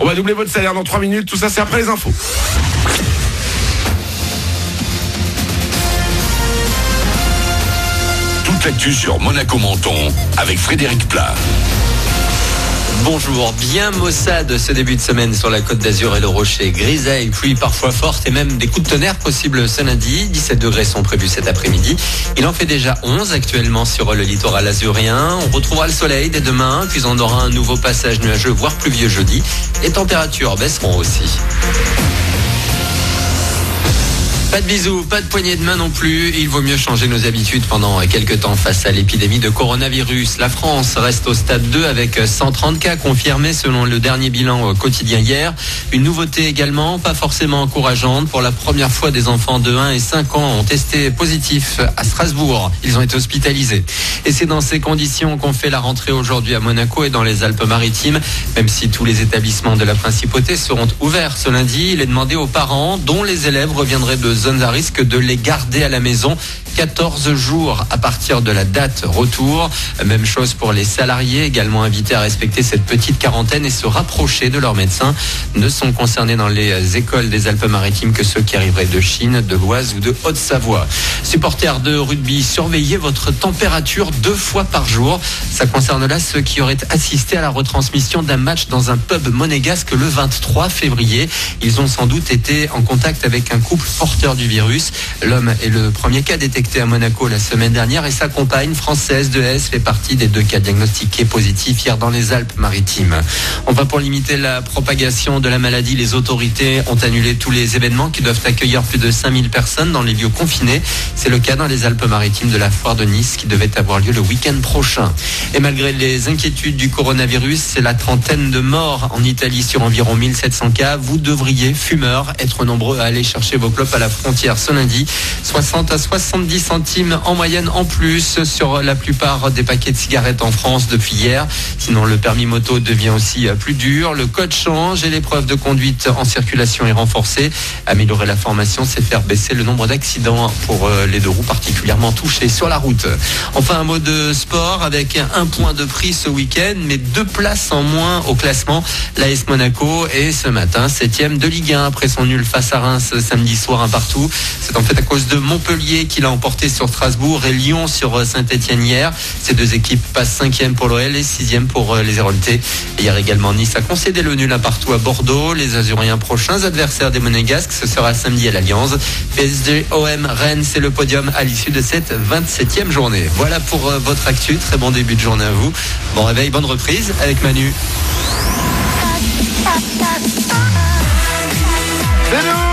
On va doubler votre salaire dans 3 minutes, tout ça c'est après les infos. Toute l'actu sur Monaco Menton avec Frédéric Plat. Bonjour, bien maussade ce début de semaine sur la Côte d'Azur et le Rocher. Grisaille, pluie parfois forte et même des coups de tonnerre possibles ce lundi. 17 degrés sont prévus cet après-midi. Il en fait déjà 11 actuellement sur le littoral azurien. On retrouvera le soleil dès demain, puis on aura un nouveau passage nuageux, voire pluvieux jeudi. Les températures baisseront aussi. Pas de bisous, pas de poignée de main non plus. Il vaut mieux changer nos habitudes pendant quelques temps face à l'épidémie de coronavirus. La France reste au stade 2 avec 130 cas confirmés selon le dernier bilan quotidien hier. Une nouveauté également, pas forcément encourageante. Pour la première fois, des enfants de 1 et 5 ans ont testé positif à Strasbourg. Ils ont été hospitalisés. Et c'est dans ces conditions qu'on fait la rentrée aujourd'hui à Monaco et dans les Alpes-Maritimes. Même si tous les établissements de la principauté seront ouverts ce lundi, il est demandé aux parents, dont les élèves reviendraient de zones à risque, de les garder à la maison 14 jours à partir de la date retour. Même chose pour les salariés, également invités à respecter cette petite quarantaine et se rapprocher de leurs médecins. Ne sont concernés dans les écoles des Alpes-Maritimes que ceux qui arriveraient de Chine, de l'Oise ou de Haute-Savoie. Supporters de rugby, surveillez votre température 2 fois par jour. Ça concerne là ceux qui auraient assisté à la retransmission d'un match dans un pub monégasque le 23 février. Ils ont sans doute été en contact avec un couple porteur du virus. L'homme est le premier cas détecté à Monaco la semaine dernière et sa compagne française de S fait partie des 2 cas diagnostiqués positifs hier dans les Alpes-Maritimes. Enfin, pour limiter la propagation de la maladie, les autorités ont annulé tous les événements qui doivent accueillir plus de 5000 personnes dans les lieux confinés. C'est le cas dans les Alpes-Maritimes de la foire de Nice qui devait avoir lieu le week-end prochain. Et malgré les inquiétudes du coronavirus, c'est la trentaine de morts en Italie sur environ 1700 cas. Vous devriez, fumeurs, être nombreux à aller chercher vos clopes à la frontière ce lundi. 60 à 70 centimes en moyenne en plus sur la plupart des paquets de cigarettes en France depuis hier. Sinon, le permis moto devient aussi plus dur. Le code change et l'épreuve de conduite en circulation est renforcée. Améliorer la formation, c'est faire baisser le nombre d'accidents pour les 2 roues particulièrement touchés sur la route. Enfin, un mot de sport avec un point de prix ce week-end, mais 2 places en moins au classement. L'AS Monaco est ce matin 7e de Ligue 1 après son nul face à Reims samedi soir 1 partout. C'est en fait à cause de Montpellier qui l'a emporté sur Strasbourg et Lyon sur Saint-Etienne hier. Ces 2 équipes passent 5e pour l'OL et 6e pour les Héroltais. Hier également, Nice a concédé le nul 1 partout à Bordeaux. Les Azuriens prochains adversaires des Monégasques, ce sera samedi à l'Alliance. PSG OM Rennes, c'est le podium à l'issue de cette 27e journée. Voilà pour votre actu. Très bon début de journée à vous. Bon réveil, bonne reprise avec Manu. C'est nous.